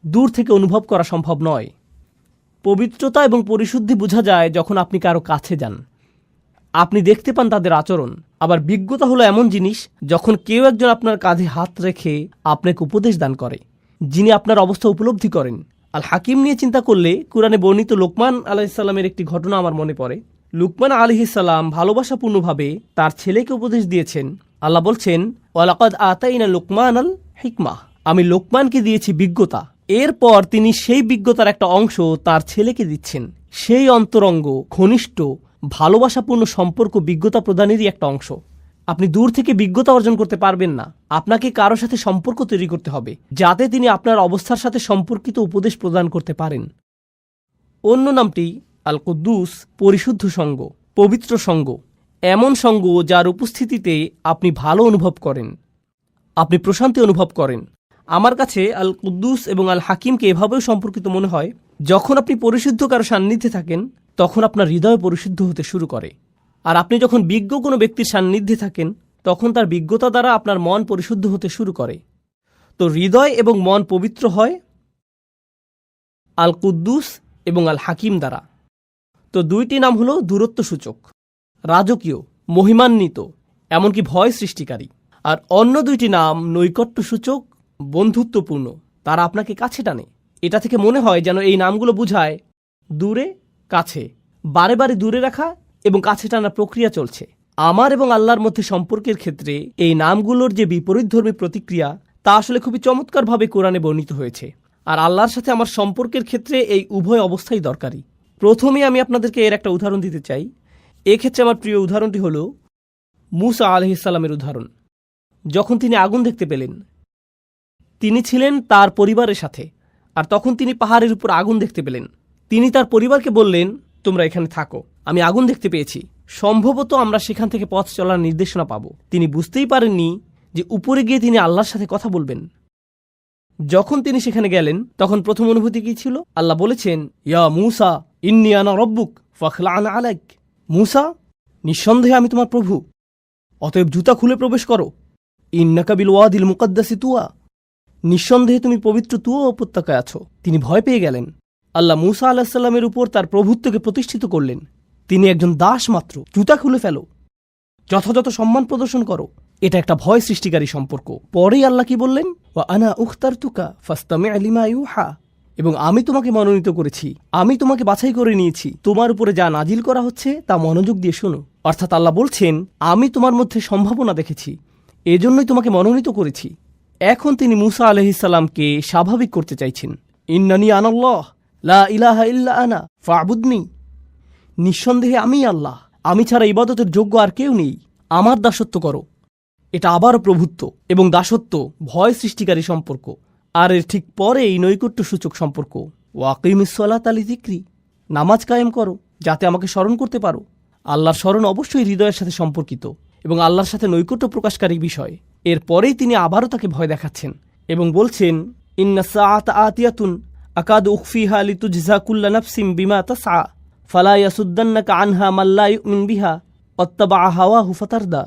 দূর থেকে অনুভব করা সম্ভব নয়। পবিত্রতা এবং পরিশুদ্ধি বোঝা যায় যখন আপনি কারো কাছে যান, আপনি দেখতে পান তাদের আচরণ। আবার বিজ্ঞতা হলো এমন জিনিস যখন কেউ একজন আপনার কাঁধে হাত রেখে আপনাকে উপদেশ দান করে, যিনি আপনার অবস্থা উপলব্ধি করেন। আল হাকিম নিয়ে চিন্তা করলে কুরআনে বর্ণিত লোকমান আলাইহিসসালামের একটি ঘটনা আমার মনে পড়ে। লুকমান আলাইহিসসালাম ভালোবাসাপূর্ণভাবে তার ছেলেকে উপদেশ দিয়েছেন। আল্লাহ বলছেন, ওয়ালাকাদ আতাইনা লুকমান আল হিকমাহ, আমি লোকমানকে দিয়েছি বিজ্ঞতা। এরপর তিনি সেই বিজ্ঞতার একটা অংশ তার ছেলেকে দিচ্ছেন। সেই অন্তরঙ্গ, ঘনিষ্ঠ, ভালোবাসাপূর্ণ সম্পর্ক বিজ্ঞতা প্রদানেরই একটা অংশ। আপনি দূর থেকে বিজ্ঞতা অর্জন করতে পারবেন না। আপনাকে কারো সাথে সম্পর্ক তৈরি করতে হবে যাতে তিনি আপনার অবস্থার সাথে সম্পর্কিত উপদেশ প্রদান করতে পারেন। অন্য নামটি আল কুদ্দুস, পরিশুদ্ধ সঙ্গ, পবিত্র সঙ্গ। এমন সঙ্গ যার উপস্থিতিতে আপনি ভালো অনুভব করেন, আপনি প্রশান্তি অনুভব করেন। আমার কাছে আল কুদ্দুস এবং আল হাকিমকে এভাবেও সম্পর্কিত মনে হয়, যখন আপনি পরিশুদ্ধ কারো সান্নিধ্যে থাকেন তখন আপনার হৃদয় পরিশুদ্ধ হতে শুরু করে। আর আপনি যখন বিজ্ঞ কোনো ব্যক্তির সান্নিধ্যে থাকেন তখন তার বিজ্ঞতা দ্বারা আপনার মন পরিশুদ্ধ হতে শুরু করে। তো হৃদয় এবং মন পবিত্র হয় আল কুদ্দুস এবং আল হাকিম দ্বারা। তো দুইটি নাম হলো দূরত্ব সূচক, রাজকীয়, মহিমান্বিত, এমনকি ভয় সৃষ্টিকারী। আর অন্য দুইটি নাম নৈকট্য সূচক, বন্ধুত্বপূর্ণ। তারা আপনাকে কাছে টানে। এটা থেকে মনে হয় যেন এই নামগুলো বোঝায় দূরে কাছে, বারে বারে দূরে রাখা এবং কাছে টানার প্রক্রিয়া চলছে। আমার এবং আল্লাহর মধ্যে সম্পর্কের ক্ষেত্রে এই নামগুলোর যে বিপরীতধর্মী প্রতিক্রিয়া তা আসলে খুবই চমৎকারভাবে কোরআনে বর্ণিত হয়েছে। আর আল্লাহর সাথে আমার সম্পর্কের ক্ষেত্রে এই উভয় অবস্থাই দরকারি। প্রথমে আমি আপনাদেরকে এর একটা উদাহরণ দিতে চাই। এক্ষেত্রে আমার প্রিয় উদাহরণটি হল মূসা আলাইহিসসালামের উদাহরণ। যখন তিনি আগুন দেখতে পেলেন, তিনি ছিলেন তার পরিবারের সাথে, আর তখন তিনি পাহাড়ের উপর আগুন দেখতে পেলেন। তিনি তার পরিবারকে বললেন, তোমরা এখানে থাকো, আমি আগুন দেখতে পেয়েছি, সম্ভবত আমরা সেখান থেকে পথ চলার নির্দেশনা পাব। তিনি বুঝতেই পারেননি যে উপরে গিয়ে তিনি আল্লাহর সাথে কথা বলবেন। যখন তিনি সেখানে গেলেন তখন প্রথম অনুভূতি কি ছিল? আল্লাহ বলেছেন, ইয়া মূসা ইন্নী আনা রব্বুক ফাখলা'আন আলাইক। মূসা, নিঃসন্দেহে আমি তোমার প্রভু, অতএব জুতা খুলে প্রবেশ করো। ইন্নাকা বিল ওয়াদিল মুকাদ্দাসি তুয়া, নিঃসন্দেহে তুমি পবিত্র তুয়া উপত্যকায় আছো। তিনি ভয় পেয়ে গেলেন। আল্লাহ মূসা আলাইহিস সালামের উপর তার প্রভুত্বকে প্রতিষ্ঠিত করলেন। তিনি একজন দাস মাত্র, জুতা খুলে ফেলো, যথাযথ সম্মান প্রদর্শন করো। এটা একটা ভয় সৃষ্টিকারী সম্পর্ক। পরেই আল্লাহ কি বললেন? ওয়া আনা উখতারতুকা ফাসতামি' লিমা ইউহা, এবং আমি তোমাকে মনোনীত করেছি, আমি তোমাকে বাছাই করে নিয়েছি, তোমার উপরে যা নাজিল করা হচ্ছে তা মনোযোগ দিয়ে শোনো। অর্থাৎ আল্লাহ বলছেন, আমি তোমার মধ্যে সম্ভাবনা দেখেছি, এজন্যই তোমাকে মনোনীত করেছি। এখন তিনি মূসা আলাইহিস সালামকে স্বাভাবিক করতে চাইছেন। ইন্নানি আনাল্লাহ লা ইলাহা ইল্লা আনা ফা'বুদনি, নিঃসন্দেহে আমি আল্লাহ, আমি ছাড়া ইবাদতের যোগ্য আর কেউ নেই, আমার দাসত্ব করো। এটা আবারও প্রভুত্ব এবং দাসত্ব ভয় সৃষ্টিকারী সম্পর্ক। আর এর ঠিক পরে এই নৈকট্য সূচক সম্পর্ক, ওয়াকিমিস সালাতা লিযিকরি, নামাজ কায়েম করো যাতে আমাকে স্মরণ করতে পারো। আল্লাহর স্মরণ অবশ্যই হৃদয়ের সাথে সম্পর্কিত এবং আল্লাহর সাথে নৈকট্য প্রকাশকারী বিষয়। এরপরেই তিনি আবারও তাকে ভয় দেখাচ্ছেন এবং বলছেন, ইন্না সাআতা আতিয়াতুন আকাদ উখফিহা লিতুজজা কুল্লা নাফসিম বিমা তাসআ ফালা ইয়াসুদ্দান্নাকা আনহা মান লা ইউমিন বিহা ওয়াত্তাবা হাওয়াহু ফাতারদা।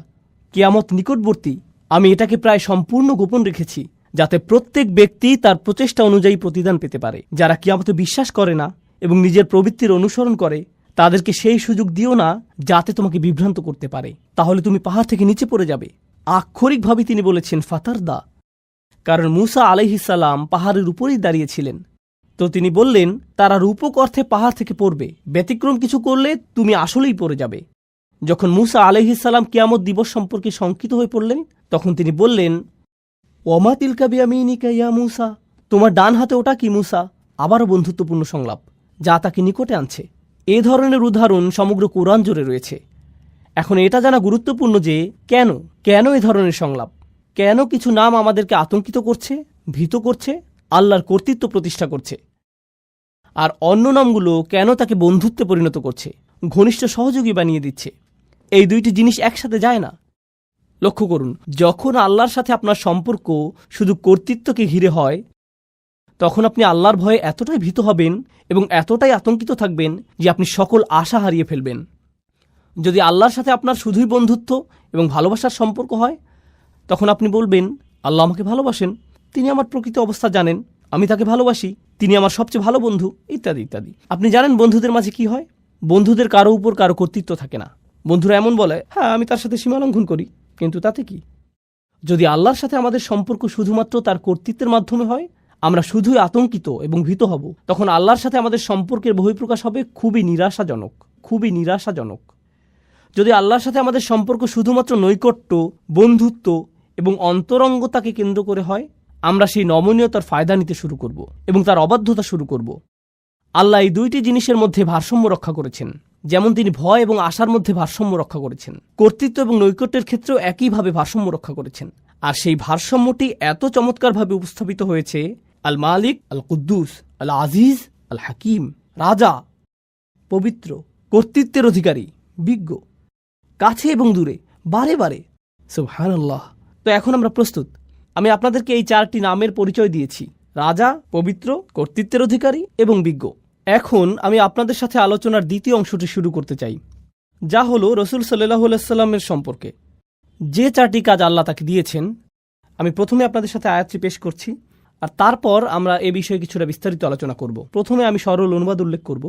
কিয়ামত নিকটবর্তী, আমি এটাকে প্রায় সম্পূর্ণ গোপন রেখেছি যাতে প্রত্যেক ব্যক্তি তার প্রচেষ্টা অনুযায়ী প্রতিদান পেতে পারে। যারা কিয়ামতে বিশ্বাস করে না এবং নিজের প্রবৃত্তির অনুসরণ করে, তাদেরকে সেই সুযোগ দিও না যাতে তোমাকে বিভ্রান্ত করতে পারে, তাহলে তুমি পাহাড় থেকে নিচে পড়ে যাবে। আক্ষরিকভাবে তিনি বলেছেন ফাতারদা, কারণ মূসা আলাইহিস সালাম পাহাড়ের উপরেই দাঁড়িয়েছিলেন। তো তিনি বললেন তারা রূপক অর্থে পাহাড় থেকে পড়বে, ব্যতিক্রম কিছু করলে তুমি আসলেই পড়ে যাবে। যখন মূসা আলাইহিস সালাম কিয়ামত দিবস সম্পর্কে শঙ্কিত হয়ে পড়লেন, তখন তিনি বললেন ওমা তিলকা বিয়ামিনিকা ইয়া মূসা, তোমার ডান হাতে ওটা কি মূসা? আবারও বন্ধুত্বপূর্ণ সংলাপ যা তাকে নিকটে আনছে। এ ধরনের উদাহরণ সমগ্র কোরআন জুড়ে রয়েছে। এখন এটা জানা গুরুত্বপূর্ণ যে কেন এ ধরনের সংলাপ, কেন কিছু নাম আমাদেরকে আতঙ্কিত করছে, ভীত করছে, আল্লাহর কর্তৃত্ব প্রতিষ্ঠা করছে, আর অন্য নামগুলো কেন তাকে বন্ধুত্বে পরিণত করছে, ঘনিষ্ঠ সহযোগী বানিয়ে দিচ্ছে। এই দুইটি জিনিস একসাথে যায় না। লক্ষ্য করুন, যখন আল্লাহর সাথে আপনার সম্পর্ক শুধু কর্তৃত্বকে ঘিরে হয়, তখন আপনি আল্লাহর ভয়ে এতটাই ভীত হবেন এবং এতটাই আতঙ্কিত থাকবেন যে আপনি সকল আশা হারিয়ে ফেলবেন। যদি আল্লাহর সাথে আপনার শুধুই বন্ধুত্ব এবং ভালোবাসার সম্পর্ক হয়, তখন আপনি বলবেন আল্লাহ আমাকে ভালোবাসেন, তিনি আমার প্রকৃত অবস্থা জানেন, আমি তাকে ভালোবাসি, তিনি আমার সবচেয়ে ভালো বন্ধু, ইত্যাদি ইত্যাদি। আপনি জানেন বন্ধুদের মাঝে কি হয়? বন্ধুদের কারো উপর কারো কর্তৃত্ব থাকে না। বন্ধুরা এমন বলে, হ্যাঁ আমি তার সাথে সীমা লঙ্ঘন করি, কিন্তু তাতে কি? যদি আল্লাহর সাথে আমাদের সম্পর্ক শুধুমাত্র তার কর্তৃত্বের মাধ্যমে হয়, আমরা শুধুই আতঙ্কিত এবং ভীত হব, তখন আল্লাহর সাথে আমাদের সম্পর্কের বহিঃপ্রকাশ হবে খুবই নিরাশাজনক। যদি আল্লাহর সাথে আমাদের সম্পর্ক শুধুমাত্র নৈকট্য, বন্ধুত্ব এবং অন্তরঙ্গতাকে কেন্দ্র করে হয়, আমরা সেই নমনীয়তার ফায়দা নিতে শুরু করব এবং তার অবাধ্যতা শুরু করব। আল্লাহ এই দুইটি জিনিসের মধ্যে ভারসাম্য রক্ষা করেছেন, যেমন তিনি ভয় এবং আশার মধ্যে ভারসাম্য রক্ষা করেছেন, কর্তৃত্ব এবং নৈকট্যের ক্ষেত্রেও একইভাবে ভারসাম্য রক্ষা করেছেন। আর সেই ভারসাম্যটি এত চমৎকারভাবে উপস্থাপিত হয়েছে আল মালিক, আল কুদ্দুস, আল আজিজ, আল হাকিম, রাজা, পবিত্র, কর্তৃত্বের অধিকারী, বিজ্ঞ, কাছে এবং দূরে, বারে বারে। সুবহানাল্লাহ। তো এখন আমরা প্রস্তুত। আমি আপনাদেরকে এই চারটি নামের পরিচয় দিয়েছি: রাজা, পবিত্র, কর্তৃত্বের অধিকারী এবং বিজ্ঞ। এখন আমি আপনাদের সাথে আলোচনার দ্বিতীয় অংশটি শুরু করতে চাই, যা হলো রসুল সাল্লাল্লাহু আলাইহি সাল্লামের সম্পর্কে যে চারটি কাজ আল্লাহ তাকে দিয়েছেন। আমি প্রথমে আপনাদের সাথে আয়াতটি পেশ করছি, আর তারপর আমরা এ বিষয়ে কিছুটা বিস্তারিত আলোচনা করব। প্রথমে আমি সরল অনুবাদ উল্লেখ করব।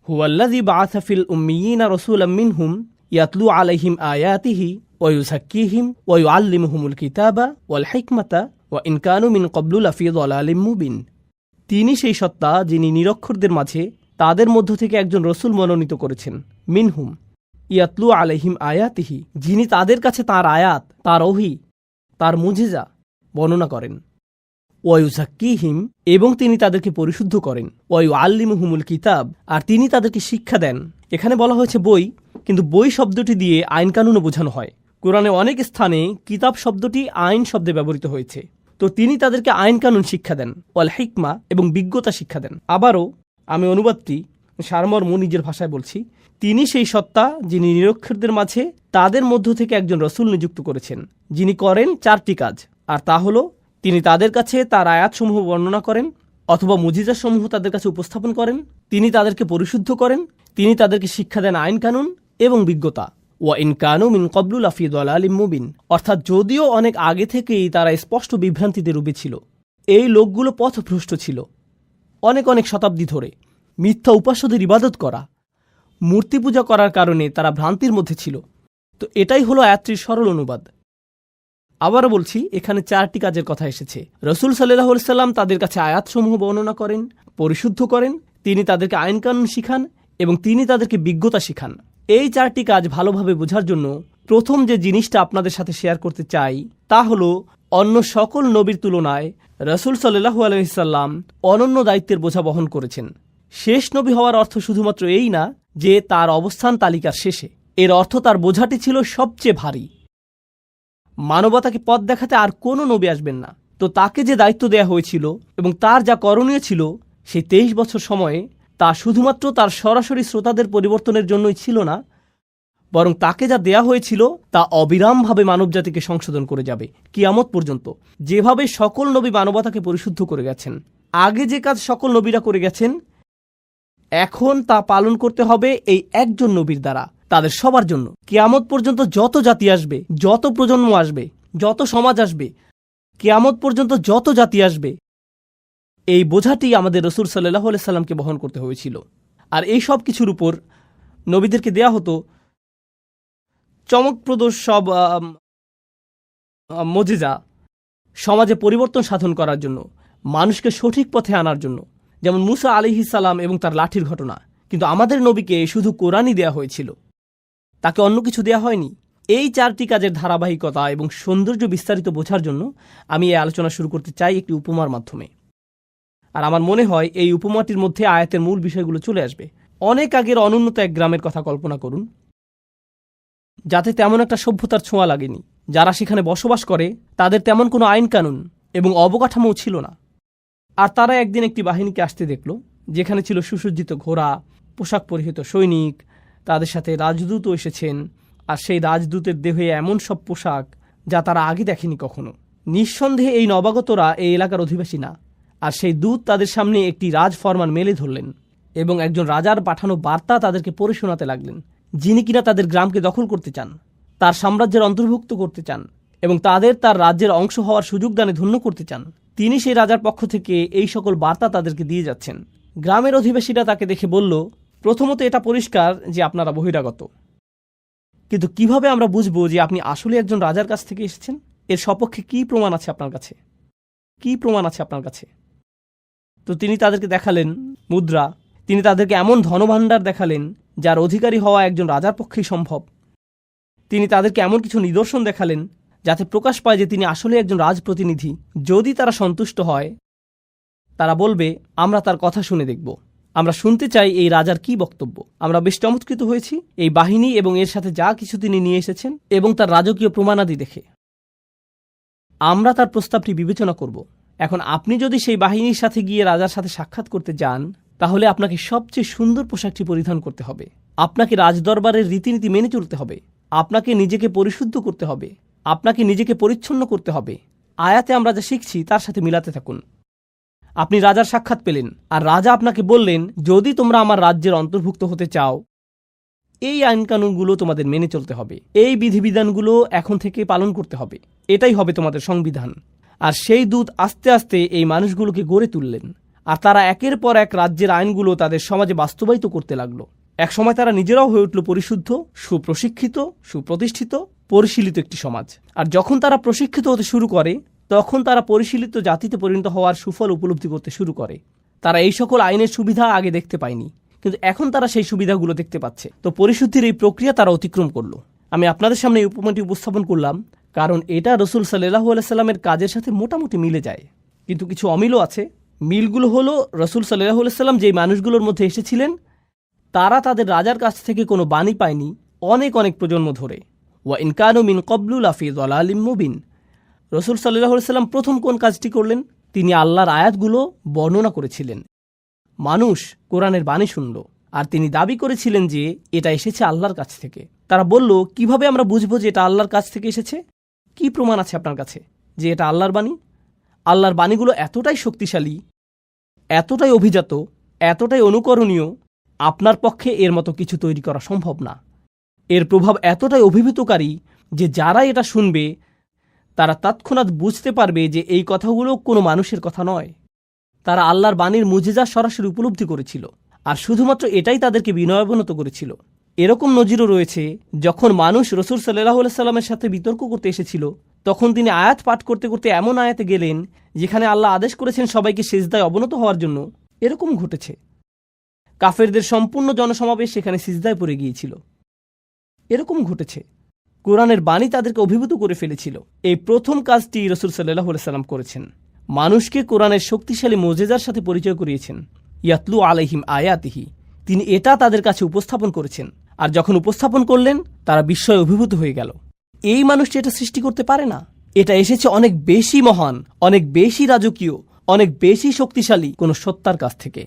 হুয়াল্লাযী বাআসা ফিল উম্মিয়িনা রাসূলাম মিনহুম ইয়াতলু আলাইহিম আয়াতিহি ওয়া ইউযাক্কিহিম ওয়া ইউআল্লিমুহুমুল কিতাবা ওয়াল হিকমাতা ওয়া ইন কানু মিন ক্বাবলু লাফি যালালিম মুবিন। তিনি সেই সত্তা যিনি নিরক্ষরদের মাঝে তাদের মধ্য থেকে একজন রসুল মনোনীত করেছেন। মিনহুম ইয়াতলু আলাইহিম আয়াতিহি, যিনি তাদের কাছে তার আয়াত, তার ওহী, তার মুজিজা বর্ণনা করেন। ওয়া ইউযাক্কিহিম, এবং তিনি তাদেরকে পরিশুদ্ধ করেন। ওয়া ইউআল্লিমুহুমুল কিতাব, আর তিনি তাদেরকে শিক্ষা দেন। এখানে বলা হয়েছে বই, কিন্তু বই শব্দটি দিয়ে আইন কানুনও বোঝানো হয়। কোরআনে অনেক স্থানে কিতাব শব্দটি আইন শব্দে ব্যবহৃত হয়েছে। তো তিনি তাদেরকে আইন কানুন শিক্ষা দেন, ওয়াল হিকমা, এবং বিজ্ঞতা শিক্ষা দেন। আবারও আমি অনুবাদটি সারমর্ম নিজের ভাষায় বলছি। তিনি সেই সত্তা যিনি নিরক্ষরদের মাঝে তাদের মধ্য থেকে একজন রসুল নিযুক্ত করেছেন, যিনি করেন চারটি কাজ। আর তা হলো, তিনি তাদের কাছে তার আয়াতসমূহ বর্ণনা করেন অথবা মুজিজাসমূহ তাদের কাছে উপস্থাপন করেন, তিনি তাদেরকে পরিশুদ্ধ করেন, তিনি তাদেরকে শিক্ষা দেন আইন কানুন এবং বিজ্ঞতা। ওয়া ইন কানু মিন ক্বাবলু লাফি যালালিম মুবিন, অর্থাৎ যদিও অনেক আগে থেকেই তারা স্পষ্ট বিভ্রান্তিতে ডুবে ছিল, এই লোকগুলো পথভ্রষ্ট ছিল। অনেক শতাব্দী ধরে মিথ্যা উপাস্যদের ইবাদত করা, মূর্তি পূজা করার কারণে তারা ভ্রান্তির মধ্যে ছিল। তো এটাই হলো আয়াতটির সরল অনুবাদ। আবারও বলছি, এখানে চারটি কাজের কথা এসেছে। রসুল সাল্লাল্লাহু আলাইহি সাল্লাম তাদের কাছে আয়াতসমূহ বর্ণনা করেন, পরিশুদ্ধ করেন, তিনি তাদেরকে আইন কানুন শিখান এবং তিনি তাদেরকে বিজ্ঞতা শিখান। এই চারটি কাজ ভালোভাবে বোঝার জন্য প্রথম যে জিনিসটা আপনাদের সাথে শেয়ার করতে চাই তা হলো, অন্য সকল নবীর তুলনায় রসুল সাল্লাল্লাহু আলাইহি সাল্লাম অনন্য দায়িত্বের বোঝা বহন করেছেন। শেষ নবী হওয়ার অর্থ শুধুমাত্র এই না যে তার অবস্থান তালিকার শেষে, এর অর্থ তার বোঝাটি ছিল সবচেয়ে ভারী। মানবতাকে পথ দেখাতে আর কোনো নবী আসবেন না। তো তাকে যে দায়িত্ব দেয়া হয়েছিল এবং তার যা করণীয় ছিল, সেই 23 বছর সময়ে তা শুধুমাত্র তার সরাসরি শ্রোতাদের পরিবর্তনের জন্যই ছিল না, বরং তাকে যা দেয়া হয়েছিল তা অবিরামভাবে মানবজাতিকে সংশোধন করে যাবে কিয়ামত পর্যন্ত। যেভাবে সকল নবী মানবতাকে পরিশুদ্ধ করে গেছেন, আগে যে কাজ সকল নবীরা করে গেছেন, এখন তা পালন করতে হবে এই একজন নবীর দ্বারা, তাদের সবার জন্য। কিয়ামত পর্যন্ত যত জাতি আসবে, যত প্রজন্ম আসবে, যত সমাজ আসবে, কিয়ামত পর্যন্ত যত জাতি আসবে, এই বোঝাটি আমাদের রাসূল সাল্লাল্লাহু আলাইহি সাল্লামকে বহন করতে হয়েছিল। আর এই সব কিছুর উপর নবীদেরকে দেয়া হতো চমকপ্রদ সব মুজিজা, সমাজে পরিবর্তন সাধন করার জন্য, মানুষকে সঠিক পথে আনার জন্য। যেমন মুসা আলাইহিস সালাম এবং তার লাঠির ঘটনা। কিন্তু আমাদের নবীকে শুধু কোরআনই দেয়া হয়েছিল, তাকে অন্য কিছু দেয়া হয়নি। এই 4টি কাজের ধারাবাহিকতা এবং সৌন্দর্য বিস্তারিত বোঝার জন্য আমি এই আলোচনা শুরু করতে চাই একটি উপমার মাধ্যমে। আর আমার মনে হয় এই উপমাটির মধ্যে আয়াতের মূল বিষয়গুলো চলে আসবে। অনেক আগের অনুন্নত এক গ্রামের কথা কল্পনা করুন, যাতে তেমন একটা সভ্যতার ছোঁয়া লাগেনি। যারা সেখানে বসবাস করে তাদের তেমন কোনো আইন কানুন এবং অবকাঠামোও ছিল না। আর তারা একদিন একটি বাহিনীকে আসতে দেখল, যেখানে ছিল সুসজ্জিত ঘোড়া, পোশাক পরিহিত সৈনিক, তাদের সাথে রাজদূতও এসেছেন। আর সেই রাজদূতের দেহে এমন সব পোশাক যা তারা আগে দেখেনি কখনো। নিঃসন্দেহে এই নবাগতরা এই এলাকার অধিবাসী না। আর সেই দূত তাদের সামনে একটি রাজফরমান মেলে ধরলেন এবং একজন রাজার পাঠানো বার্তা তাদেরকে পড়ে শোনাতে লাগলেন, যিনি কিনা তাদের গ্রামকে দখল করতে চান, তার সাম্রাজ্যের অন্তর্ভুক্ত করতে চান এবং তাদের তার রাজ্যের অংশ হওয়ার সুযোগ দানে ধন্য করতে চান। তিনি সেই রাজার পক্ষ থেকে এই সকল বার্তা তাদেরকে দিয়ে যাচ্ছেন। গ্রামের অধিবাসীরা তাকে দেখে বলল, প্রথমত এটা পরিষ্কার যে আপনারা বহিরাগত, কিন্তু কিভাবে আমরা বুঝবো যে আপনি আসলে একজন রাজার কাছ থেকে এসেছেন? এর সপক্ষে কি প্রমাণ আছে আপনার কাছে? কি প্রমাণ আছে আপনার কাছে? তো তিনি তাদেরকে দেখালেন মুদ্রা। তিনি তাদেরকে এমন ধনভাণ্ডার দেখালেন যার অধিকারী হওয়া একজন রাজার পক্ষেই সম্ভব। তিনি তাদেরকে এমন কিছু নিদর্শন দেখালেন যাতে প্রকাশ পায় যে তিনি আসলে একজন রাজপ্রতিনিধি। যদি তারা সন্তুষ্ট হয়, তারা বলবে, আমরা তার কথা শুনে দেখব, আমরা শুনতে চাই এই রাজার কি বক্তব্য। আমরা বেশ চমৎকৃত হয়েছি এই বাহিনী এবং এর সাথে যা কিছু তিনি নিয়ে এসেছেন এবং তার রাজকীয় প্রমাণাদি দেখে। আমরা তার প্রস্তাবটি বিবেচনা করব। এখন আপনি যদি সেই বাহিনীর সাথে গিয়ে রাজার সাথে সাক্ষাৎ করতে যান, তাহলে আপনাকে সবচেয়ে সুন্দর পোশাকটি পরিধান করতে হবে, আপনাকে রাজদরবারের রীতিনীতি মেনে চলতে হবে, আপনাকে নিজেকে পরিশুদ্ধ করতে হবে, আপনাকে নিজেকে পরিচ্ছন্ন করতে হবে। আয়াতে আমরা যা শিখছি তার সাথে মিলাতে থাকুন। আপনি রাজার সাক্ষাৎ পেলেন, আর রাজা আপনাকে বললেন, যদি তোমরা আমার রাজ্যের অন্তর্ভুক্ত হতে চাও, এই আইনকানুনগুলো তোমাদের মেনে চলতে হবে, এই বিধিবিধানগুলো এখন থেকে পালন করতে হবে, এটাই হবে তোমাদের সংবিধান। আর সেই দূত আস্তে আস্তে এই মানুষগুলোকে গড়ে তুললেন, আর তারা একের পর এক রাজ্যের আইনগুলো তাদের সমাজে বাস্তবায়িত করতে লাগলো। একসময় তারা নিজেরাও হয়ে উঠল পরিশুদ্ধ, সুপ্রশিক্ষিত, সুপ্রতিষ্ঠিত, পরিশীলিত একটি সমাজ। আর যখন তারা প্রশিক্ষিত হতে শুরু করে, তখন তারা পরিশীলিত জাতিতে পরিণত হওয়ার সুফল উপলব্ধি করতে শুরু করে। তারা এই সকল আইনের সুবিধা আগে দেখতে পায়নি, কিন্তু এখন তারা সেই সুবিধাগুলো দেখতে পাচ্ছে। তো পরিশুদ্ধির এই প্রক্রিয়া তারা অতিক্রম করলো। আমি আপনাদের সামনে এই উপমাটি উপস্থাপন করলাম কারণ এটা রাসূল সাল্লাল্লাহু আলাইহি সাল্লামের কাজের সাথে মোটামুটি মিলে যায়, কিন্তু কিছু অমিলও আছে। মিলগুলো হলো, রাসূল সাল্লাল্লাহু আলাইহি সাল্লাম যেই মানুষগুলোর মধ্যে এসেছিলেন, তারা তাদের রাজার কাছ থেকে কোনো বাণী পায়নি অনেক অনেক প্রজন্ম ধরে। ওয়া ইন কানু মিন ক্বাবলু লাফি যালালিম মুবিন। রাসূল সাল্লাল্লাহু আলাইহি সাল্লাম প্রথম কোন কাজটি করলেন? তিনি আল্লাহর আয়াতগুলো বর্ণনা করেছিলেন। মানুষ কোরআনের বাণী শুনল, আর তিনি দাবি করেছিলেন যে এটা এসেছে আল্লাহর কাছ থেকে। তারা বলল, কিভাবে আমরা বুঝবো যে এটা আল্লাহর কাছ থেকে এসেছে? কি প্রমাণ আছে আপনার কাছে যে এটা আল্লাহর বাণী? আল্লাহর বাণীগুলো এতটাই শক্তিশালী, এতটাই অভিজাত, এতটাই অনুকরণীয়, আপনার পক্ষে এর মতো কিছু তৈরি করা সম্ভব না। এর প্রভাব এতটাই অভিভূতকারী যে যারা এটা শুনবে তারা তৎক্ষণাৎ বুঝতে পারবে যে এই কথাগুলো কোনো মানুষের কথা নয়। তারা আল্লাহর বাণীর মুজিজা সরাসরি উপলব্ধি করেছিল, আর শুধুমাত্র এটাই তাদেরকে বিনয়াবনত করেছিল। এরকম নজিরও রয়েছে, যখন মানুষ রাসূল সাল্লাল্লাহু আলাইহি সাল্লামের সাথে বিতর্ক করতে এসেছিল, তখন তিনি আয়াত পাঠ করতে করতে এমন আয়াতে গেলেন যেখানে আল্লাহ আদেশ করেছেন সবাইকে সিজদায় অবনত হওয়ার জন্য। এরকম ঘটেছে, কাফেরদের সম্পূর্ণ জনসমাবেশ সেখানে সিজদায় পড়ে গিয়েছিল। এরকম ঘটেছে, কোরআনের বাণী তাদেরকে অভিভূত করে ফেলেছিল। এই প্রথম কাজটি রাসূল সাল্লাল্লাহু আলাইহি সাল্লাম করেছেন, মানুষকে কোরআনের শক্তিশালী মুজিজার সাথে পরিচয় করিয়েছেন। ইয়াতলু আলাইহিম আয়াতিহি, তিনি এটা তাদের কাছে উপস্থাপন করেছেন। আর যখন উপস্থাপন করলেন, তারা বিস্ময়ে অভিভূত হয়ে গেল। এই মানুষটি এটা সৃষ্টি করতে পারে না, এটা এসেছে অনেক বেশি মহান, অনেক বেশি রাজকীয়, অনেক বেশি শক্তিশালী কোন সত্তার কাছ থেকে।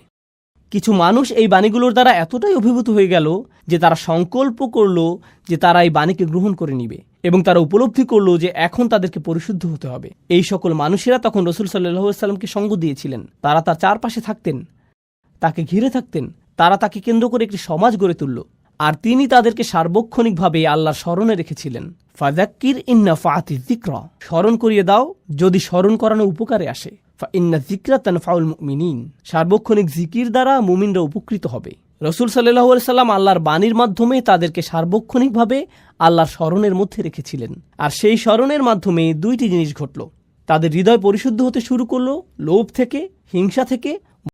কিছু মানুষ এই বাণীগুলোর দ্বারা এতটাই অভিভূত হয়ে গেল যে তারা সংকল্প করলো যে তারা এই বাণীকে গ্রহণ করে নিবে, এবং তারা উপলব্ধি করলো যে এখন তাদেরকে পরিশুদ্ধ হতে হবে। এই সকল মানুষেরা তখন রাসূল সাল্লাল্লাহু আলাইহি ওয়াসাল্লামকে সঙ্গ দিয়েছিলেন। তারা তার চারপাশে থাকতেন, তাকে ঘিরে থাকতেন, তারা তাকে কেন্দ্র করে একটি সমাজ গড়ে তুলল, আর তিনি তাদেরকে সার্বক্ষণিকভাবে আল্লাহর স্মরণে রেখেছিলেন। ফাযাক্কির ইন নাফাআতি যিকরা, স্মরণ করিয়ে দাও যদি স্মরণ করানো উপকারে আসে। ফাইন্না যিকরা তানফাউল মুমিনিন, সার্বক্ষণিক জিকির দ্বারা মুমিনরা উপকৃত হবে। রাসূল সাল্লাল্লাহু আলাইহি সাল্লাম আল্লাহর বাণীর মাধ্যমে তাদেরকে সার্বক্ষণিকভাবে আল্লাহর স্মরণের মধ্যে রেখেছিলেন, আর সেই স্মরণের মাধ্যমে দুইটি জিনিস ঘটল। তাদের হৃদয় পরিশুদ্ধ হতে শুরু করলো লোভ থেকে, হিংসা থেকে